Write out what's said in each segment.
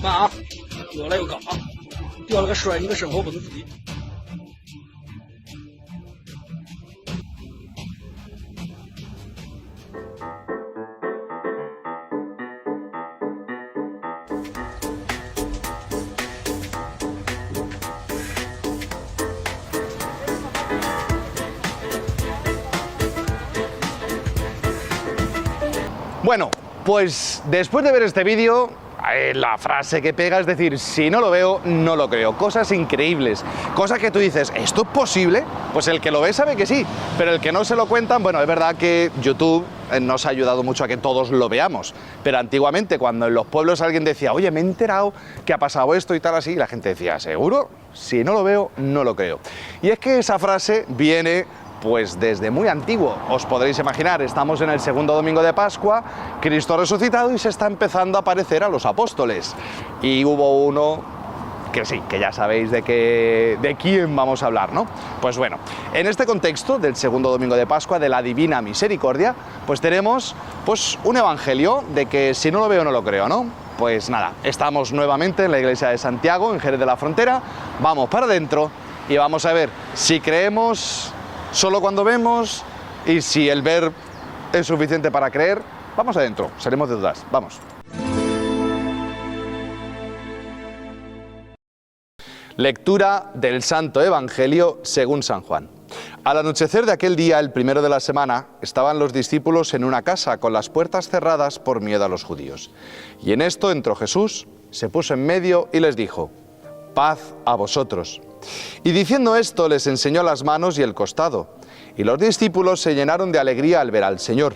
慢啊，有来有搞啊，掉了个摔，你个身后不能自己。Bueno, pues después de ver este vídeo, la frase que pega es decir, si no lo veo, no lo creo. Cosas increíbles, cosas que tú dices, ¿esto es posible? Pues el que lo ve sabe que sí, pero el que no se lo cuentan, bueno, es verdad que YouTube nos ha ayudado mucho a que todos lo veamos, pero antiguamente cuando en los pueblos alguien decía, oye, me he enterado que ha pasado esto y tal así, la gente decía, ¿seguro? Si no lo veo, no lo creo. Y es que esa frase viene pues desde muy antiguo. Os podréis imaginar, estamos en el segundo domingo de Pascua, Cristo ha resucitado y se está empezando a aparecer a los apóstoles. Y hubo uno que sí, que ya sabéis de quién vamos a hablar, ¿no? Pues bueno, en este contexto del segundo domingo de Pascua, de la Divina Misericordia, pues tenemos pues un evangelio de que si no lo veo, no lo creo, ¿no? Pues nada, estamos nuevamente en la iglesia de Santiago, en Jerez de la Frontera, vamos para adentro y vamos a ver si creemos solo cuando vemos, y si el ver es suficiente para creer, vamos adentro, seremos de dudas, vamos. Lectura del Santo Evangelio según San Juan. Al anochecer de aquel día, el primero de la semana, estaban los discípulos en una casa con las puertas cerradas por miedo a los judíos. Y en esto entró Jesús, se puso en medio y les dijo, paz a vosotros. Y diciendo esto les enseñó las manos y el costado, y los discípulos se llenaron de alegría al ver al Señor.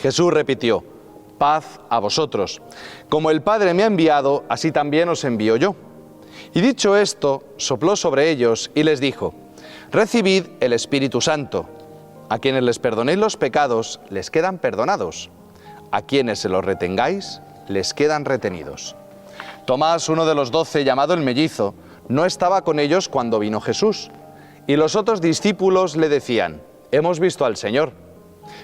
Jesús repitió, paz a vosotros. Como el Padre me ha enviado, así también os envío yo. Y dicho esto, sopló sobre ellos y les dijo, recibid el Espíritu Santo. A quienes les perdonéis los pecados, les quedan perdonados. A quienes se los retengáis, les quedan retenidos. Tomás, uno de los 12, llamado el mellizo, no estaba con ellos cuando vino Jesús, y los otros discípulos le decían, hemos visto al Señor.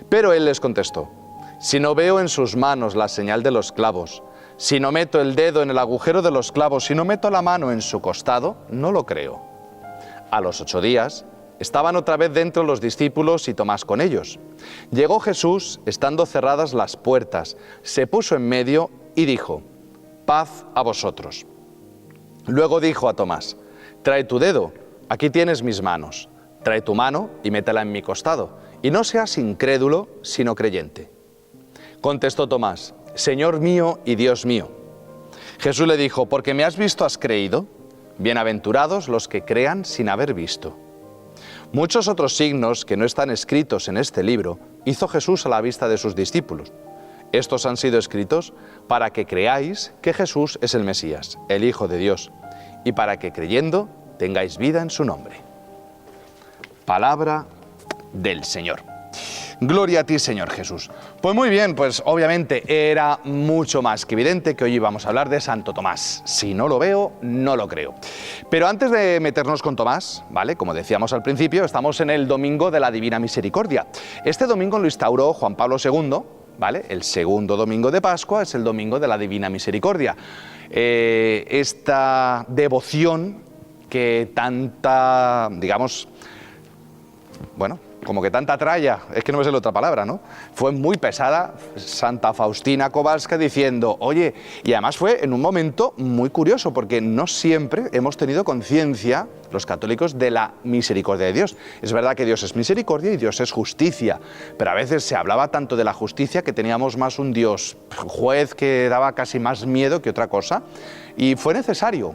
Pero él les contestó, si no veo en sus manos la señal de los clavos, si no meto el dedo en el agujero de los clavos, si no meto la mano en su costado, no lo creo. A los 8 días, estaban otra vez dentro los discípulos y Tomás con ellos. Llegó Jesús, estando cerradas las puertas, se puso en medio y dijo, paz a vosotros. Luego dijo a Tomás, trae tu dedo, aquí tienes mis manos, trae tu mano y métela en mi costado, y no seas incrédulo, sino creyente. Contestó Tomás, Señor mío y Dios mío. Jesús le dijo, porque me has visto, has creído, bienaventurados los que crean sin haber visto. Muchos otros signos que no están escritos en este libro hizo Jesús a la vista de sus discípulos. Estos han sido escritos para que creáis que Jesús es el Mesías, el Hijo de Dios, y para que creyendo tengáis vida en su nombre. Palabra del Señor. Gloria a ti, Señor Jesús. Pues muy bien, pues obviamente era mucho más que evidente que hoy íbamos a hablar de Santo Tomás. Si no lo veo, no lo creo. Pero antes de meternos con Tomás, ¿vale? Como decíamos al principio, estamos en el Domingo de la Divina Misericordia. Este domingo lo instauró Juan Pablo II, ¿vale? El segundo domingo de Pascua es el Domingo de la Divina Misericordia. Esta devoción que tanta, digamos, bueno, como que tanta tralla, es que no me sé la otra palabra, ¿no? Fue muy pesada Santa Faustina Kowalska diciendo, oye, y además fue en un momento muy curioso, porque no siempre hemos tenido conciencia, los católicos, de la misericordia de Dios. Es verdad que Dios es misericordia y Dios es justicia, pero a veces se hablaba tanto de la justicia que teníamos más un Dios juez que daba casi más miedo que otra cosa, y fue necesario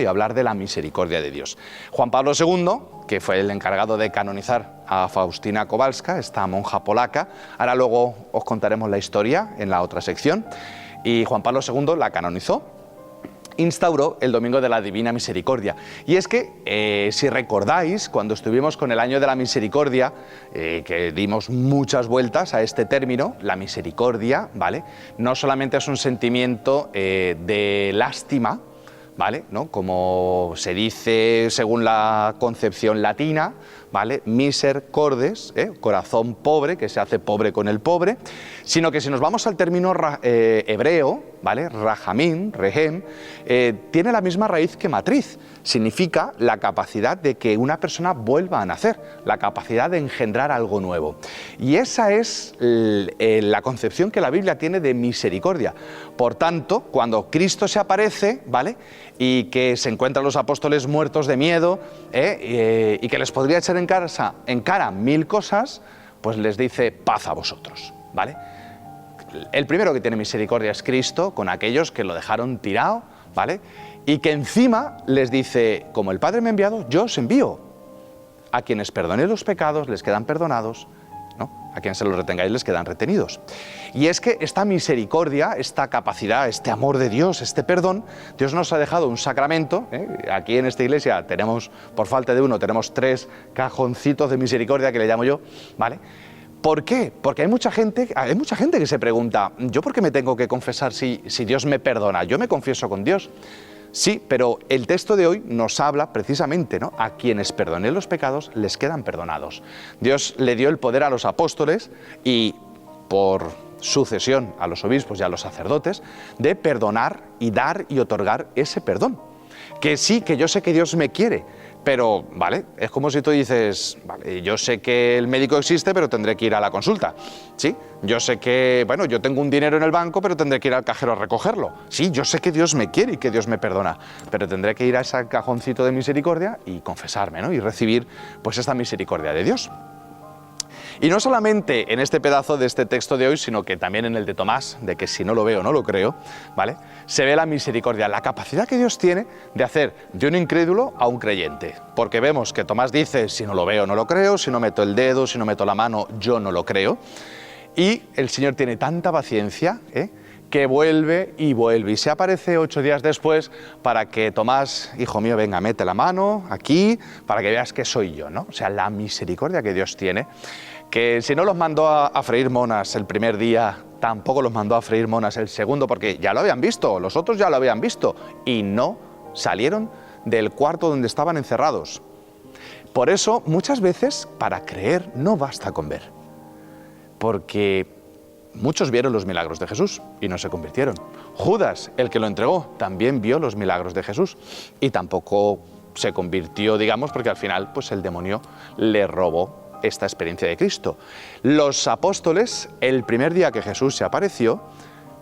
hablar de la misericordia de Dios. Juan Pablo II, que fue el encargado de canonizar a Faustina Kowalska, esta monja polaca, ahora luego os contaremos la historia en la otra sección, y Juan Pablo II la canonizó, instauró el Domingo de la Divina Misericordia. Y es que, si recordáis, cuando estuvimos con el Año de la Misericordia, que dimos muchas vueltas a este término, la misericordia, ¿vale? No solamente es un sentimiento de lástima, ¿vale? ¿No? Como se dice según la concepción latina, ¿vale? Misercordes, corazón pobre, que se hace pobre con el pobre, sino que si nos vamos al término hebreo, ¿vale? Rahamim, rehem, tiene la misma raíz que matriz. Significa la capacidad de que una persona vuelva a nacer, la capacidad de engendrar algo nuevo. Y esa es la concepción que la Biblia tiene de misericordia. Por tanto, cuando Cristo se aparece, ¿vale? Y que se encuentran los apóstoles muertos de miedo, y que les podría echar en cara 1000 cosas, pues les dice paz a vosotros, ¿vale? El primero que tiene misericordia es Cristo con aquellos que lo dejaron tirado, ¿vale? Y que encima les dice, como el Padre me ha enviado, yo os envío. A quienes perdonéis los pecados les quedan perdonados, ¿no? A quienes se los retengáis les quedan retenidos. Y es que esta misericordia, esta capacidad, este amor de Dios, este perdón, Dios nos ha dejado un sacramento. Aquí en esta iglesia tenemos, por falta de uno, tenemos 3 cajoncitos de misericordia que le llamo yo, ¿vale? ¿Por qué? Porque hay mucha gente que se pregunta, ¿yo por qué me tengo que confesar si Dios me perdona? Yo me confieso con Dios. Sí, pero el texto de hoy nos habla precisamente, ¿no? A quienes perdonen los pecados les quedan perdonados. Dios le dio el poder a los apóstoles y por sucesión a los obispos y a los sacerdotes de perdonar y dar y otorgar ese perdón. Que sí, que yo sé que Dios me quiere, pero, ¿vale? Es como si tú dices, vale, yo sé que el médico existe, pero tendré que ir a la consulta, ¿sí? Yo sé que, bueno, yo tengo un dinero en el banco, pero tendré que ir al cajero a recogerlo. Sí, yo sé que Dios me quiere y que Dios me perdona, pero tendré que ir a ese cajoncito de misericordia y confesarme, ¿no? Y recibir, pues, esta misericordia de Dios. Y no solamente en este pedazo de este texto de hoy, sino que también en el de Tomás, de que si no lo veo, no lo creo, ¿vale? Se ve la misericordia, la capacidad que Dios tiene de hacer de un incrédulo a un creyente. Porque vemos que Tomás dice, si no lo veo, no lo creo, si no meto el dedo, si no meto la mano, yo no lo creo. Y el Señor tiene tanta paciencia, que vuelve y vuelve. Y se aparece 8 días después para que Tomás, hijo mío, venga, mete la mano aquí, para que veas que soy yo, ¿no? O sea, la misericordia que Dios tiene, que si no los mandó a freír monas el primer día, tampoco los mandó a freír monas el segundo, porque ya lo habían visto, los otros ya lo habían visto, y no salieron del cuarto donde estaban encerrados. Por eso, muchas veces, para creer, no basta con ver. Porque muchos vieron los milagros de Jesús y no se convirtieron. Judas, el que lo entregó, también vio los milagros de Jesús y tampoco se convirtió, digamos, porque al final, pues el demonio le robó esta experiencia de Cristo. Los apóstoles, el primer día que Jesús se apareció,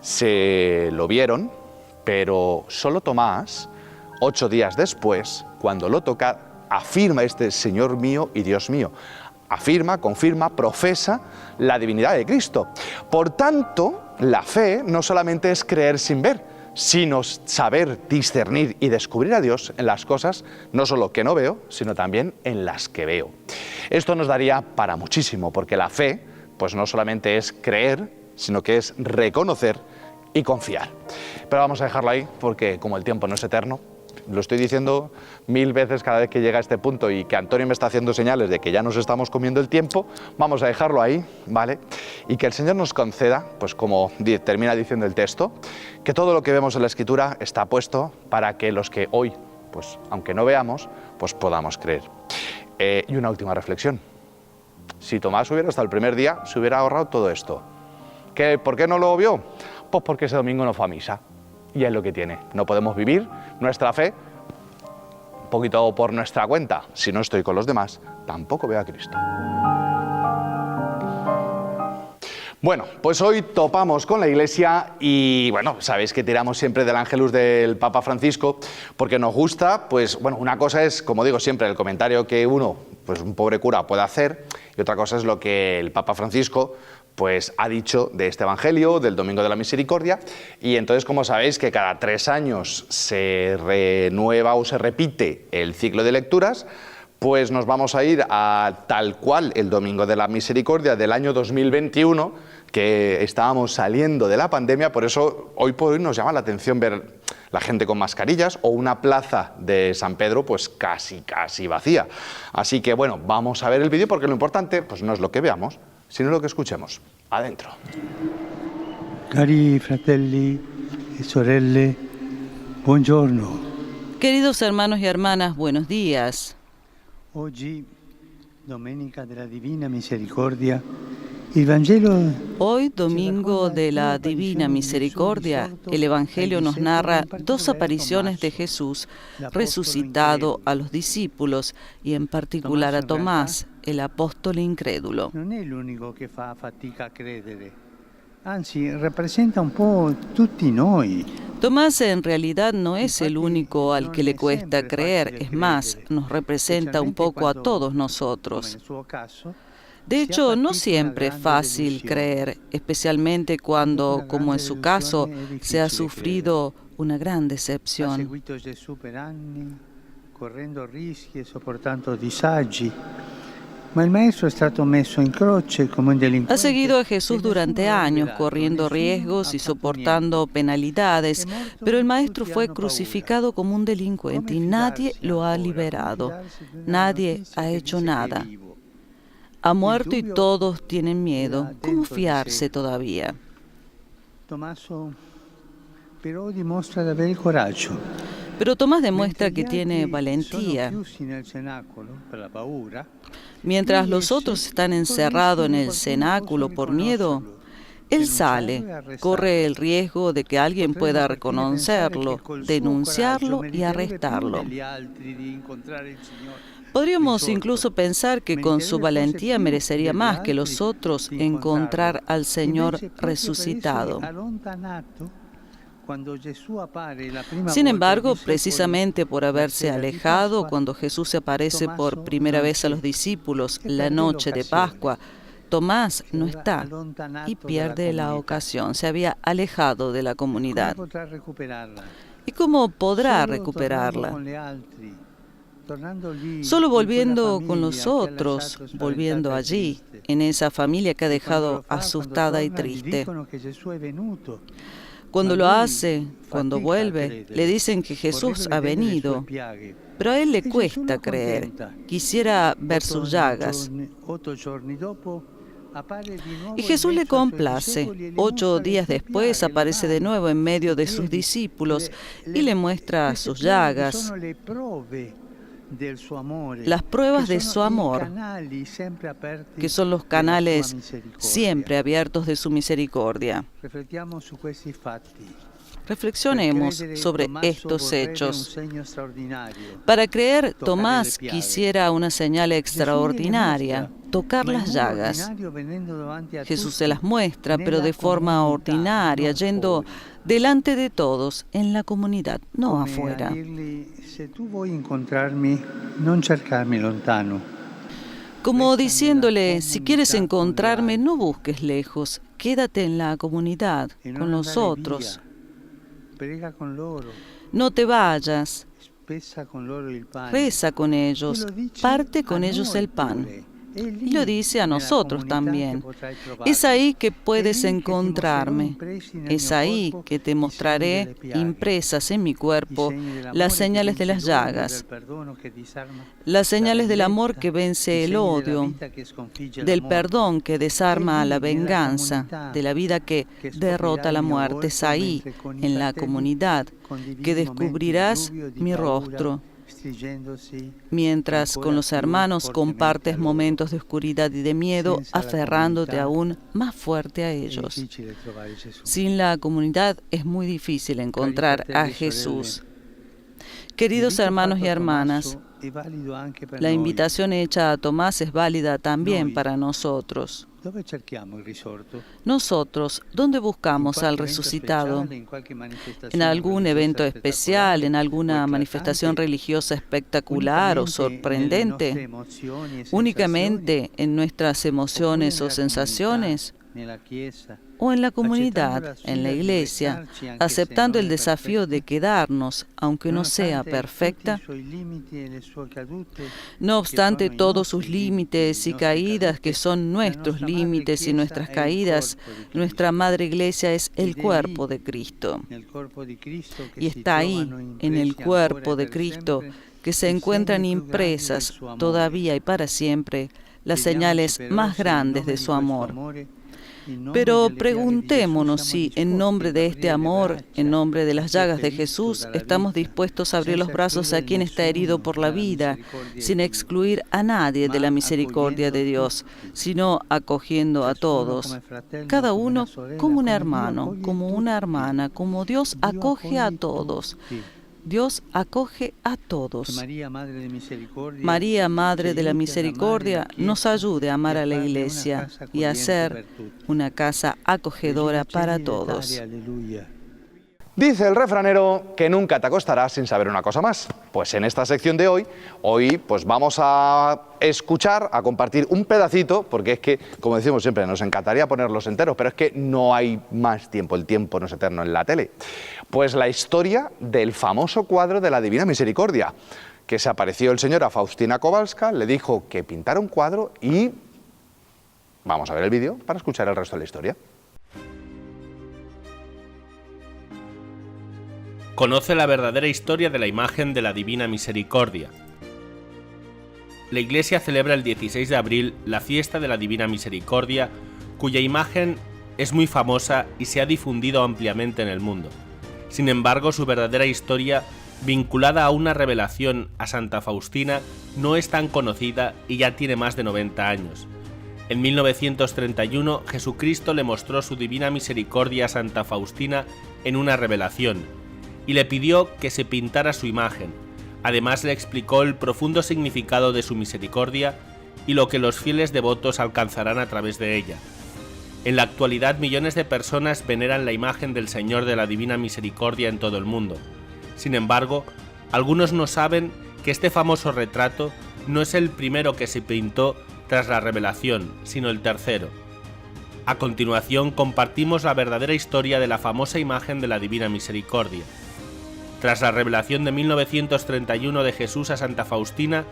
se lo vieron, pero solo Tomás, 8 días después, cuando lo toca, afirma este Señor mío y Dios mío. Afirma, confirma, profesa la divinidad de Cristo. Por tanto, la fe no solamente es creer sin ver, sino saber discernir y descubrir a Dios en las cosas, no solo que no veo, sino también en las que veo. Esto nos daría para muchísimo, porque la fe, pues no solamente es creer, sino que es reconocer y confiar. Pero vamos a dejarlo ahí, porque como el tiempo no es eterno, lo estoy diciendo 1000 veces cada vez que llega a este punto y que Antonio me está haciendo señales de que ya nos estamos comiendo el tiempo, vamos a dejarlo ahí, ¿vale? Y que el Señor nos conceda, pues como termina diciendo el texto, que todo lo que vemos en la Escritura está puesto para que los que hoy, pues aunque no veamos, pues podamos creer. Y una última reflexión. Si Tomás hubiera estado el primer día, se hubiera ahorrado todo esto. ¿Por qué no lo vio? Pues porque ese domingo no fue a misa. Y es lo que tiene. No podemos vivir nuestra fe un poquito por nuestra cuenta. Si no estoy con los demás, tampoco veo a Cristo. Bueno, pues hoy topamos con la Iglesia y, bueno, sabéis que tiramos siempre del Ángelus del Papa Francisco porque nos gusta, pues, bueno, una cosa es, como digo siempre, el comentario que uno, pues un pobre cura puede hacer y otra cosa es lo que el Papa Francisco pues ha dicho de este Evangelio, del Domingo de la Misericordia, y entonces, como sabéis, que cada 3 años se renueva o se repite el ciclo de lecturas, pues nos vamos a ir a tal cual el Domingo de la Misericordia del año 2021, que estábamos saliendo de la pandemia, por eso hoy por hoy nos llama la atención ver la gente con mascarillas o una plaza de San Pedro pues casi vacía. Así que bueno, vamos a ver el vídeo porque lo importante pues no es lo que veamos, sino lo que escuchemos. Adentro. Cari fratelli e sorelle, buongiorno. Queridos hermanos y hermanas, buenos días. Oggi Domenica della Divina Misericordia, il Vangelo. Hoy, domingo de la Divina Misericordia, el Evangelio nos narra dos apariciones de Jesús resucitado a los discípulos y en particular a Tomás, el apóstol incrédulo. Non è l'unico che fa fatica a credere, anzi rappresenta un po' tutti noi. Tomás en realidad no es el único al que le cuesta creer, es más, nos representa un poco a todos nosotros. De hecho, no siempre es fácil creer, especialmente cuando, como en su caso, se ha sufrido una gran Ha decepción. seguito Gesù per anni, correndo rischi e sopportando disagi, ma il Maestro è stato messo in croce come un delinquente. Ha seguido a Jesús durante años, corriendo riesgos y soportando penalidades, pero el Maestro fue crucificado como un delincuente y nadie lo ha liberado. Nadie ha hecho nada. Ha muerto y todos tienen miedo. ¿Cómo fiarse todavía? Tommaso però dimostra di avere il coraggio. Pero Tomás demuestra que tiene valentía. Mientras los otros están encerrados en el cenáculo por miedo, él sale, corre el riesgo de que alguien pueda reconocerlo, denunciarlo y arrestarlo. Podríamos incluso pensar que con su valentía merecería más que los otros encontrar al Señor resucitado. Sin embargo, precisamente por haberse alejado, cuando Jesús se aparece por primera vez a los discípulos la noche de Pascua, Tomás no está y pierde la ocasión. Se había alejado de la comunidad. ¿Y cómo podrá recuperarla? Solo volviendo con los otros, volviendo allí, en esa familia que ha dejado asustada y triste. Cuando lo hace, cuando vuelve, le dicen que Jesús ha venido, pero a él le cuesta creer. Quisiera ver sus llagas. Y Jesús le complace. 8 días después aparece de nuevo en medio de sus discípulos y le muestra sus llagas, las pruebas de su amor, que son los canales siempre abiertos de su misericordia. Reflexionemos sobre estos hechos. Para creer, Tomás quisiera una señal extraordinaria, tocar las llagas. Jesús se las muestra, pero de forma ordinaria, yendo delante de todos en la comunidad, no afuera. Como diciéndole, si quieres encontrarme, no busques lejos, quédate en la comunidad, con los otros. No te vayas, reza con ellos, parte con ellos el pan. Y lo dice a nosotros también. Es ahí que puedes encontrarme. Es ahí que te mostraré impresas en mi cuerpo las señales de las llagas, las señales del amor que vence el odio, del perdón que desarma la venganza, de la vida que derrota la muerte. Es ahí, en la comunidad, que descubrirás mi rostro. Mientras con los hermanos compartes momentos de oscuridad y de miedo, aferrándote aún más fuerte a ellos. Sin la comunidad es muy difícil encontrar a Jesús. Queridos hermanos y hermanas, la invitación hecha a Tomás es válida también para nosotros. Nosotros, ¿dónde buscamos al resucitado? ¿En algún evento especial, en alguna manifestación religiosa espectacular o sorprendente? ¿Únicamente en nuestras emociones o sensaciones? ¿O en la comunidad, en la iglesia, aceptando el desafío de quedarnos, aunque no sea perfecta? No obstante todos sus límites y caídas, que son nuestros límites y nuestras caídas, nuestra Madre Iglesia es el cuerpo de Cristo. Y está ahí, en el cuerpo de Cristo, que se encuentran impresas todavía y para siempre las señales más grandes de su amor. Pero preguntémonos si, en nombre de este amor, en nombre de las llagas de Jesús, estamos dispuestos a abrir los brazos a quien está herido por la vida, sin excluir a nadie de la misericordia de Dios, sino acogiendo a todos, cada uno como un hermano, como una hermana, como Dios acoge a todos. Dios acoge a todos. María, Madre de la Misericordia, nos ayude a amar a la Iglesia y a ser una casa acogedora para todos. Dice el refranero que nunca te acostarás sin saber una cosa más. Pues en esta sección de hoy pues vamos a escuchar, a compartir un pedacito, porque es que, como decimos siempre, nos encantaría ponerlos enteros, pero es que no hay más tiempo, el tiempo no es eterno en la tele. Pues la historia del famoso cuadro de la Divina Misericordia, que se apareció el señor a Faustina Kowalska, le dijo que pintara un cuadro y vamos a ver el vídeo para escuchar el resto de la historia. Conoce la verdadera historia de la imagen de la Divina Misericordia. La Iglesia celebra el 16 de abril la fiesta de la Divina Misericordia, cuya imagen es muy famosa y se ha difundido ampliamente en el mundo. Sin embargo, su verdadera historia, vinculada a una revelación a Santa Faustina, no es tan conocida y ya tiene más de 90 años. En 1931, Jesucristo le mostró su Divina Misericordia a Santa Faustina en una revelación, y le pidió que se pintara su imagen. Además le explicó el profundo significado de su misericordia y lo que los fieles devotos alcanzarán a través de ella. En la actualidad, millones de personas veneran la imagen del Señor de la Divina Misericordia en todo el mundo. Sin embargo, algunos no saben que este famoso retrato no es el primero que se pintó tras la revelación, sino el tercero. A continuación, compartimos la verdadera historia de la famosa imagen de la Divina Misericordia. Tras la revelación de 1931 de Jesús a Santa Faustina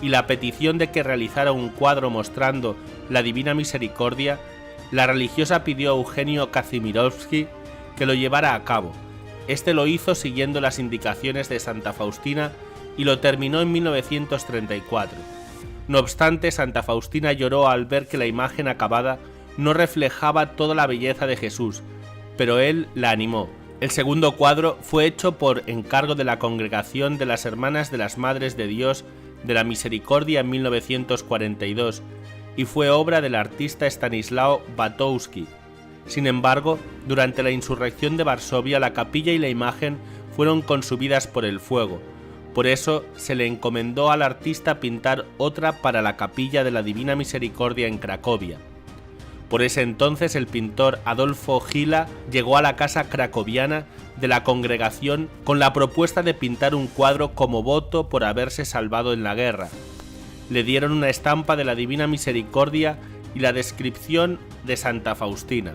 y la petición de que realizara un cuadro mostrando la Divina Misericordia, la religiosa pidió a Eugenio Kazimierowski que lo llevara a cabo. Este lo hizo siguiendo las indicaciones de Santa Faustina y lo terminó en 1934. No obstante, Santa Faustina lloró al ver que la imagen acabada no reflejaba toda la belleza de Jesús, pero él la animó. El segundo cuadro fue hecho por encargo de la Congregación de las Hermanas de las Madres de Dios de la Misericordia en 1942 y fue obra del artista Stanislao Batowski. Sin embargo, durante la insurrección de Varsovia, la capilla y la imagen fueron consumidas por el fuego. Por eso se le encomendó al artista pintar otra para la capilla de la Divina Misericordia en Cracovia. Por ese entonces el pintor Adolfo Gila llegó a la casa cracoviana de la congregación con la propuesta de pintar un cuadro como voto por haberse salvado en la guerra. Le dieron una estampa de la Divina Misericordia y la descripción de Santa Faustina.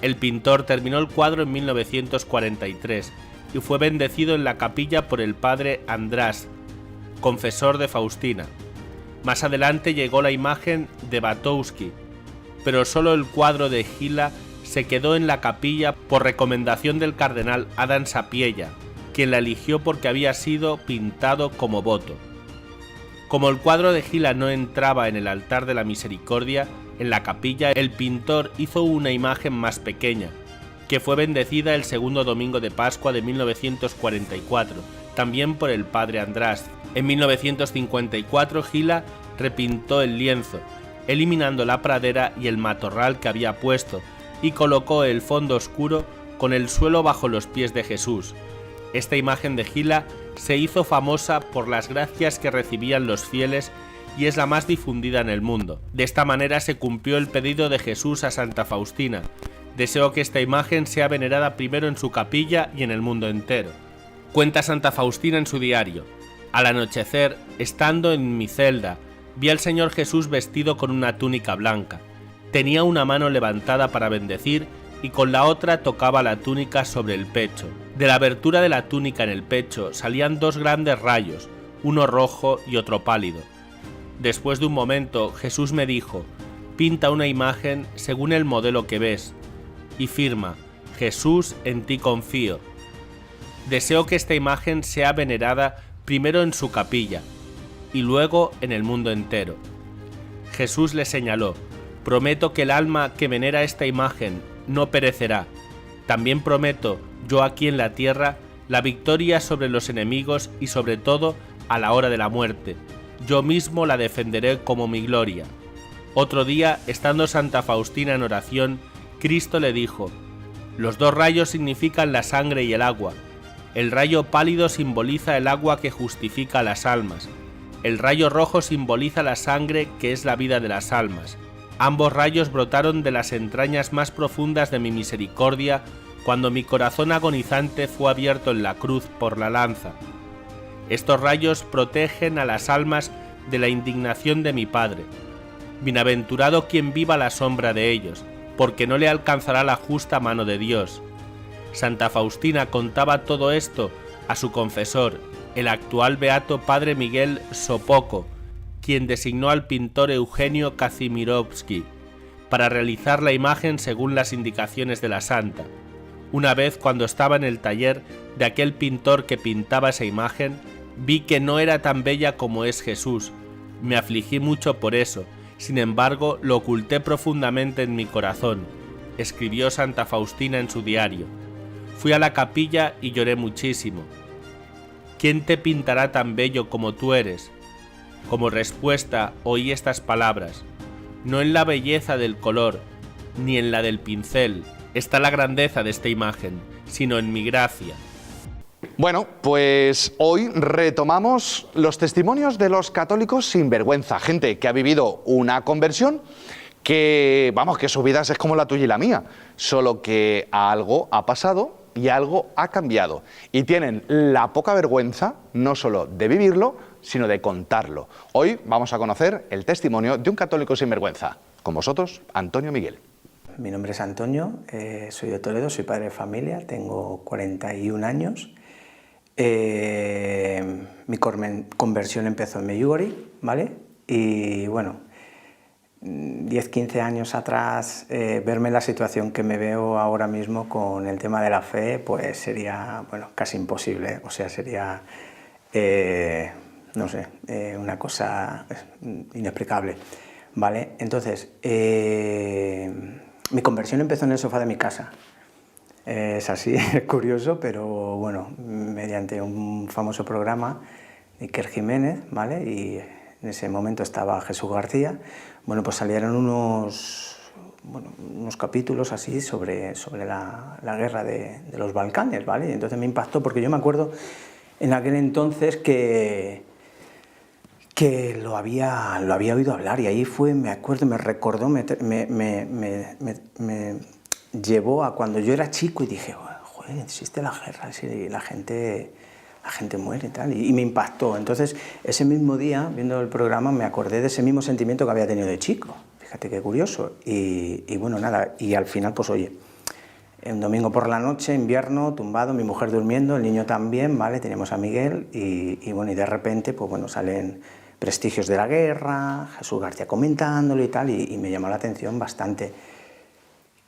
El pintor terminó el cuadro en 1943 y fue bendecido en la capilla por el padre András, confesor de Faustina. Más adelante llegó la imagen de Batowski, pero solo el cuadro de Gila se quedó en la capilla por recomendación del cardenal Adam Sapieha, quien la eligió porque había sido pintado como voto. Como el cuadro de Gila no entraba en el altar de la Misericordia, en la capilla el pintor hizo una imagen más pequeña, que fue bendecida el segundo domingo de Pascua de 1944, también por el padre András. En 1954 Gila repintó el lienzo, eliminando la pradera y el matorral que había puesto, y colocó el fondo oscuro con el suelo bajo los pies de Jesús. Esta imagen de Gila se hizo famosa por las gracias que recibían los fieles y es la más difundida en el mundo. De esta manera se cumplió el pedido de Jesús a Santa Faustina. Deseo que esta imagen sea venerada primero en su capilla y en el mundo entero. Cuenta Santa Faustina en su diario: al anochecer, estando en mi celda, vi al Señor Jesús vestido con una túnica blanca. Tenía una mano levantada para bendecir y con la otra tocaba la túnica sobre el pecho. De la abertura de la túnica en el pecho salían dos grandes rayos, uno rojo y otro pálido. Después de un momento, Jesús me dijo: pinta una imagen según el modelo que ves y firma: Jesús, en ti confío. Deseo que esta imagen sea venerada primero en su capilla y luego en el mundo entero. Jesús le señaló: Prometo que el alma que venera esta imagen no perecerá. También prometo, yo aquí en la tierra, la victoria sobre los enemigos y sobre todo a la hora de la muerte. Yo mismo la defenderé como mi gloria. Otro día, estando Santa Faustina en oración, Cristo le dijo: los dos rayos significan la sangre y el agua. El rayo pálido simboliza el agua que justifica a las almas. El rayo rojo simboliza la sangre que es la vida de las almas. Ambos rayos brotaron de las entrañas más profundas de mi misericordia cuando mi corazón agonizante fue abierto en la cruz por la lanza. Estos rayos protegen a las almas de la indignación de mi Padre. Bienaventurado quien viva a la sombra de ellos, porque no le alcanzará la justa mano de Dios. Santa Faustina contaba todo esto a su confesor, el actual beato Padre Miguel Sopoco, quien designó al pintor Eugenio Kazimierowski para realizar la imagen según las indicaciones de la santa. Una vez, cuando estaba en el taller de aquel pintor que pintaba esa imagen, vi que no era tan bella como es Jesús. Me afligí mucho por eso, sin embargo lo oculté profundamente en mi corazón, escribió Santa Faustina en su diario. Fui a la capilla y lloré muchísimo. ¿Quién te pintará tan bello como tú eres? Como respuesta oí estas palabras: no en la belleza del color, ni en la del pincel, está la grandeza de esta imagen, sino en mi gracia. Bueno, pues hoy retomamos los testimonios de los católicos sin vergüenza, gente que ha vivido una conversión que, vamos, que su vida es como la tuya y la mía, solo que algo ha pasado y algo ha cambiado. Y tienen la poca vergüenza no solo de vivirlo, sino de contarlo. Hoy vamos a conocer el testimonio de un católico sin vergüenza. Con vosotros, Antonio Miguel. Mi nombre es Antonio, soy de Toledo, soy padre de familia, tengo 41 años. Mi conversión empezó en Medjugorje, ¿vale? Y bueno, 10-15 años atrás, verme en la situación que me veo ahora mismo con el tema de la fe, pues sería, bueno, casi imposible. O sea, sería, no sé, una cosa inexplicable, ¿vale? Entonces, mi conversión empezó en el sofá de mi casa. Es así, es curioso, pero bueno, mediante un famoso programa de Iker Jiménez, ¿vale? Y en ese momento estaba Jesús García. Bueno, pues salieron unos capítulos así sobre la guerra de los Balcanes, ¿vale? Y entonces me impactó, porque yo me acuerdo en aquel entonces que lo había oído hablar, y ahí fue, me acuerdo, me recordó, me llevó a cuando yo era chico y dije, joder, existe la guerra, la gente muere y tal, y me impactó. Entonces, ese mismo día, viendo el programa, me acordé de ese mismo sentimiento que había tenido de chico. Fíjate qué curioso. Y bueno, nada, y al final, pues oye, un domingo por la noche, invierno, tumbado, mi mujer durmiendo, el niño también, ¿vale? Teníamos a Miguel y bueno, y de repente, pues bueno, salen prestigios de la guerra, Jesús García comentándolo y tal, y me llamó la atención bastante.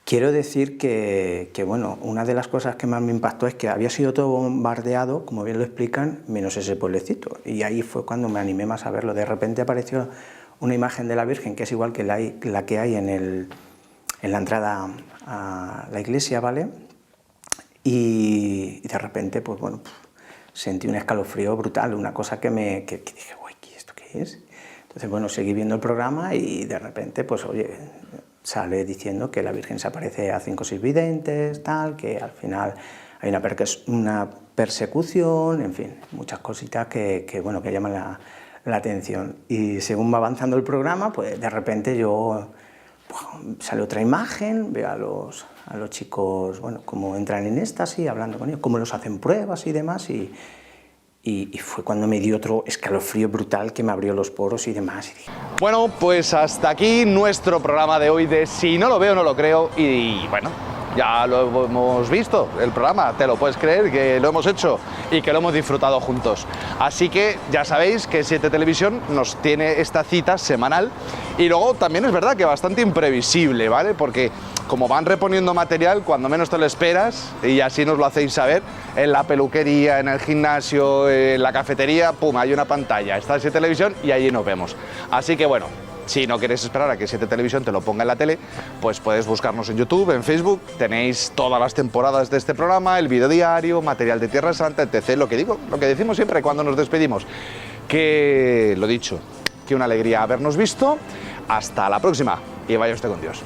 Quiero decir que, bueno, una de las cosas que más me impactó es que había sido todo bombardeado, como bien lo explican, menos ese pueblecito. Y ahí fue cuando me animé más a verlo. De repente apareció una imagen de la Virgen, que es igual que la que hay en la entrada a la iglesia, ¿vale? Y de repente, pues bueno, sentí un escalofrío brutal, una cosa que dije, uy, ¿esto qué es? Entonces, bueno, seguí viendo el programa y de repente, pues oye, sale diciendo que la Virgen se aparece a 5 o 6 videntes, tal, que al final hay una persecución, en fin, muchas cositas que llaman la atención. Y según va avanzando el programa, pues de repente sale otra imagen, veo a los chicos, bueno, cómo entran en éxtasis, hablando con ellos, cómo los hacen pruebas y demás, y fue cuando me dio otro escalofrío brutal que me abrió los poros y demás. Bueno, pues hasta aquí nuestro programa de hoy de Si no lo veo, no lo creo. Y bueno, ya lo hemos visto, el programa, te lo puedes creer, que lo hemos hecho y que lo hemos disfrutado juntos. Así que ya sabéis que 7 Televisión nos tiene esta cita semanal, y luego también es verdad que bastante imprevisible, ¿vale? Porque como van reponiendo material cuando menos te lo esperas, y así nos lo hacéis saber, en la peluquería, en el gimnasio, en la cafetería, pum, hay una pantalla, está 7 Televisión y allí nos vemos. Así que bueno, Si no quieres esperar a que 7 Televisión te lo ponga en la tele, pues puedes buscarnos en YouTube, en Facebook. Tenéis todas las temporadas de este programa, el vídeo diario, material de Tierra Santa, etc. Lo que decimos siempre cuando nos despedimos. Que, lo dicho, que una alegría habernos visto. Hasta la próxima y vaya usted con Dios.